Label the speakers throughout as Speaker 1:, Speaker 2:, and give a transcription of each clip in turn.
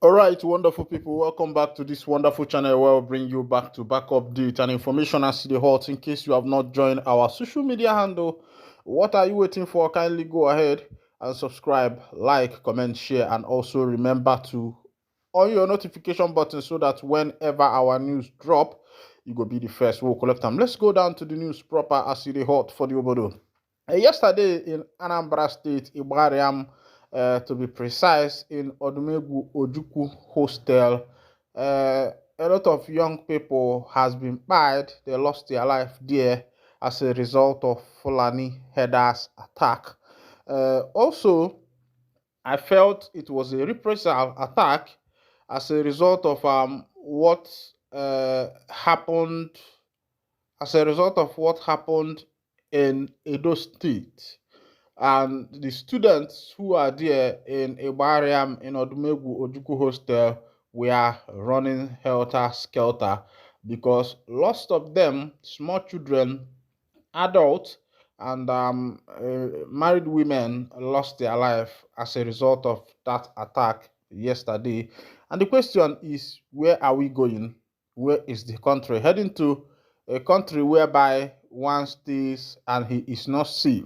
Speaker 1: All right, wonderful people, welcome back to this wonderful channel where we'll bring you back to back update and information as the hot. In case you have not joined our social media handle, what are you waiting for? Kindly go ahead and subscribe, like, comment, share, and also remember to on your notification button so that whenever our news drop, you go be the first. We'll collect them. Let's go down to the news proper as the hot for the Obodo. Yesterday in Anambra State, Igbariam, to be precise, in Odumegu Ojukwu Hostel, a lot of young people has been buried. They lost their life there as a result of Fulani headers attack. Also, I felt it was a reprisal attack as a result of what happened as a result of what happened in Edo State. And the students who are there in Ibariam in Odumegu Ojuku Hostel were running helter skelter because lots of them, small children, adults, and married women lost their life as a result of that attack yesterday. And the question is, where are we going? Where is the country heading to? A country whereby one stays and he is not safe.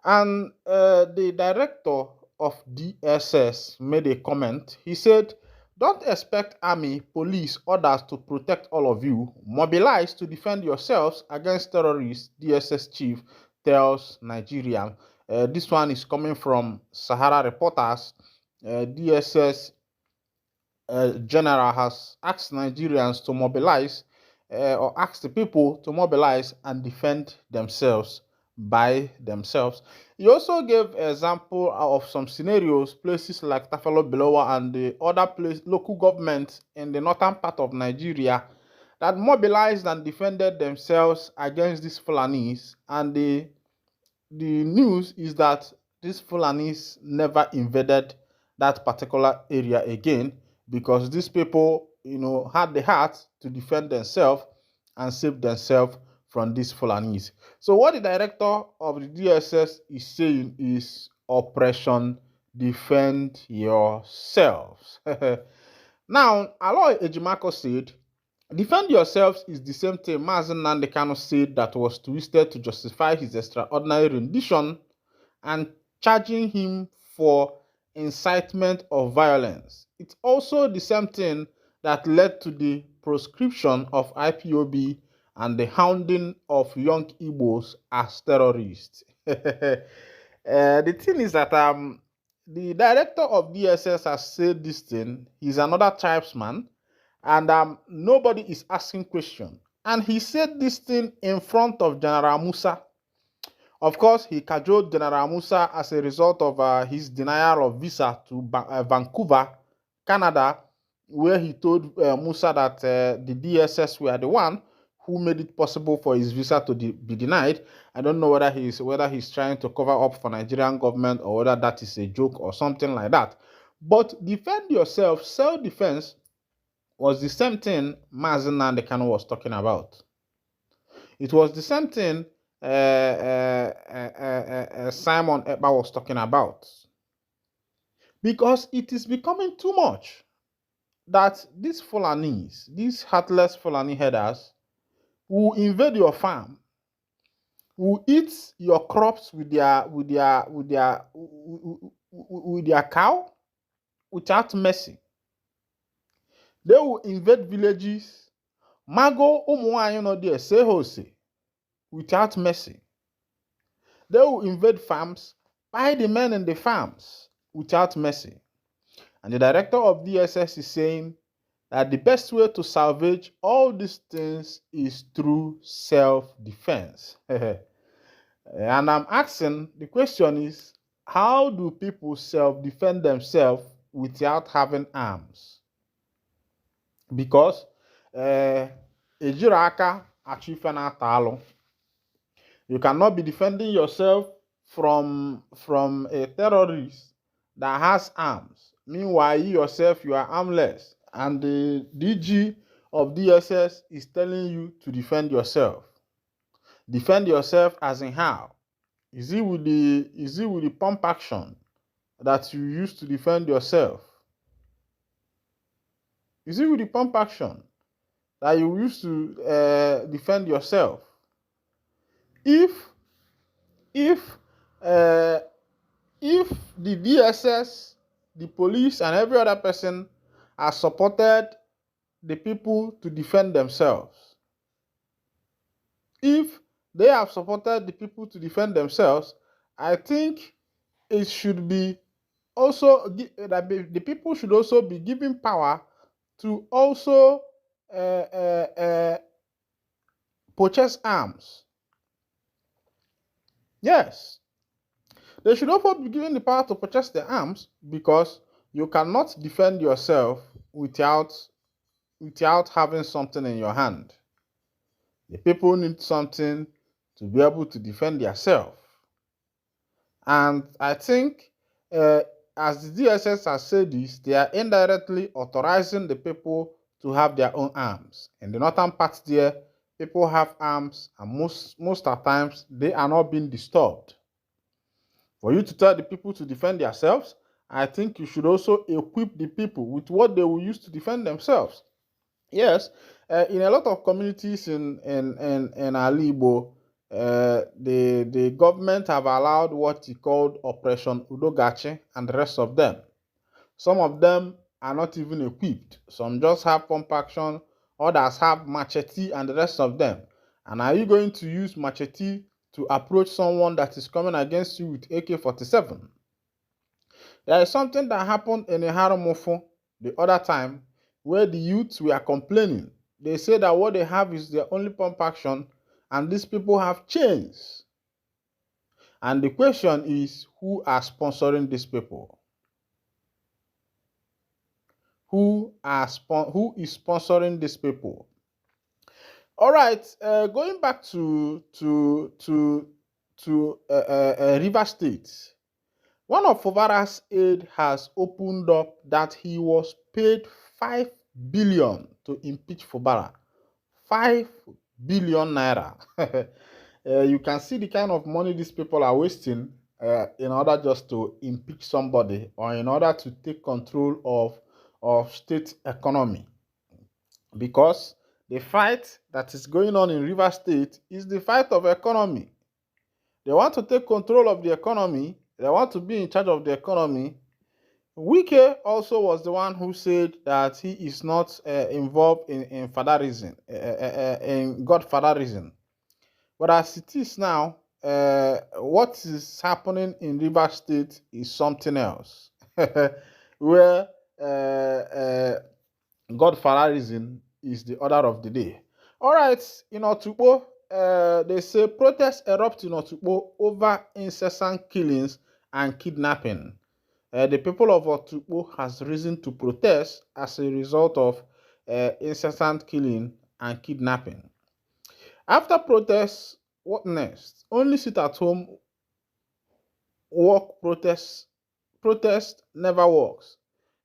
Speaker 1: And the director of DSS made a comment. He said, "Don't expect army, police, others to protect all of you. Mobilize to defend yourselves against terrorists," DSS chief tells Nigerian. This one is coming from Sahara Reporters. DSS general has asked Nigerians to mobilize or asked the people to mobilize and defend themselves by themselves. He also gave example of some scenarios, places like Tafalo Belowa and the other local governments in the northern part of Nigeria that mobilized and defended themselves against these Fulanis. And the news is that these Fulanis never invaded that particular area again because these people, had the heart to defend themselves and save themselves from these Fulanis. So what the director of the DSS is saying is Operation Defend Yourselves. Now, Aloy Ejimako said, "Defend yourselves is the same thing Mazen Nandekano said that was twisted to justify his extraordinary rendition and charging him for incitement of violence. It's also the same thing that led to the proscription of IPOB and the hounding of young Igbos as terrorists." The thing is that the director of DSS has said this thing. He's another tribesman, and nobody is asking question. And he said this thing in front of General Musa. Of course, he cajoled General Musa as a result of his denial of visa to Vancouver, Canada, where he told Musa that the DSS were the one who made it possible for his visa to be denied. I don't know whether he's trying to cover up for Nigerian government or whether that is a joke or something like that. But defend yourself, self-defense was the same thing Mazen Nandekano was talking about. It was the same thing Simon Ekpa was talking about. Because it is becoming too much that these Fulanis, these heartless Fulani headers, will invade your farm, will eat your crops with their cow without mercy. They will invade villages, mago ụmụnwaanyị nọ there say hose without mercy. They will invade farms, buy the men in the farms without mercy. And the director of DSS is saying that the best way to salvage all these things is through self-defense. And I'm asking, the question is, how do people self-defend themselves without having arms? Because ejiraka achieve na talo. You cannot be defending yourself from a terrorist that has arms. Meanwhile, you yourself, you are armless. And the DG of DSS is telling you to defend yourself. Defend yourself as in how? Is it with the pump action that you use to defend yourself? Is it with the pump action that you used to defend yourself? If if uh, if the DSS, the police, and every other person has supported the people to defend themselves, if they have supported the people to defend themselves, I think it should be also that the people should also be given power to also uh, uh, uh, purchase arms. Yes, they should also be given the power to purchase the arms, because you cannot defend yourself without having something in your hand. The people need something to be able to defend themselves. And I think, as the DSS has said this, they are indirectly authorizing the people to have their own arms. In the northern part there, people have arms, and most of the times they are not being disturbed. For you to tell the people to defend themselves, I think you should also equip the people with what they will use to defend themselves. Yes, in a lot of communities in Alibo, the government have allowed what is called Operation Udogachi and the rest of them. Some of them are not even equipped. Some just have pump action, others have machete and the rest of them. And are you going to use machete to approach someone that is coming against you with AK-47? There is something that happened in Iharomofo the other time, where the youths were complaining. They say that what they have is their only pump action, and these people have chains. And the question is, who are sponsoring these people? Who is sponsoring these people? All right, going back to River State. One of Fubara's aide has opened up that he was paid 5 billion to impeach Fubara. 5 billion naira. You can see the kind of money these people are wasting in order just to impeach somebody, or in order to take control of state economy. Because the fight that is going on in River State is the fight of economy. They want to take control of the economy. They want to be in charge of the economy. Wike also was the one who said that he is not involved in fatherism, in godfatherism. But as it is now, what is happening in River State is something else, where godfatherism is the order of the day. All right, in Otukpo, they say protests erupt in Otukpo over incessant killings and kidnapping. The people of Otukpo has risen to protest as a result of incessant killing and kidnapping. After protests, what next? Only sit at home, work protest never works.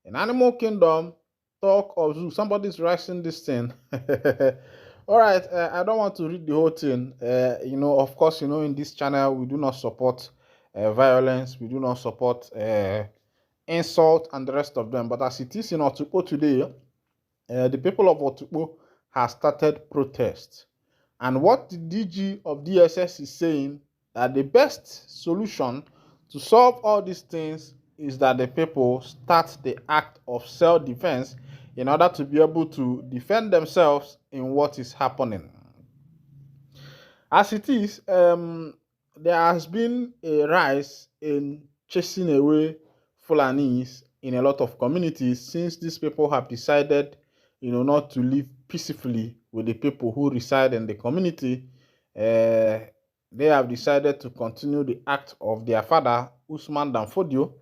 Speaker 1: In Animal Kingdom, talk of zoo. Somebody's writing this thing. All right, I don't want to read the whole thing. Of course, in this channel, we do not support violence. We do not support insult and the rest of them. But as it is in Otukpo today, the people of Otukpo have started protest. And what the DG of DSS is saying, that the best solution to solve all these things is that the people start the act of self-defense in order to be able to defend themselves in what is happening. As it is, there has been a rise in chasing away Fulanis in a lot of communities since these people have decided, not to live peacefully with the people who reside in the community. They have decided to continue the act of their father, Usman Danfodio,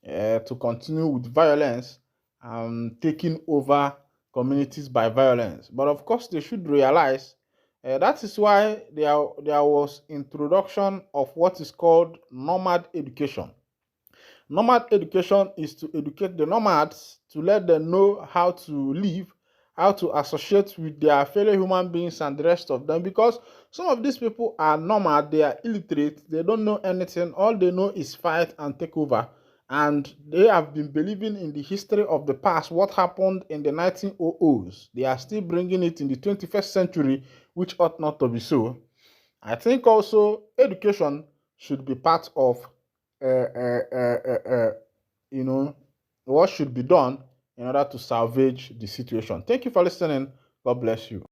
Speaker 1: to continue with violence and taking over communities by violence. But of course, they should realize that is why there was introduction of what is called nomad education. Nomad education is to educate the nomads, to let them know how to live, how to associate with their fellow human beings and the rest of them, because some of these people are nomad, they are illiterate, they don't know anything, all they know is fight and take over, and they have been believing in the history of the past, what happened in the 1900s. They are still bringing it in the 21st century, which ought not to be so. I think also education should be part of, uh, uh, uh, uh, uh, what should be done in order to salvage the situation. Thank you for listening. God bless you.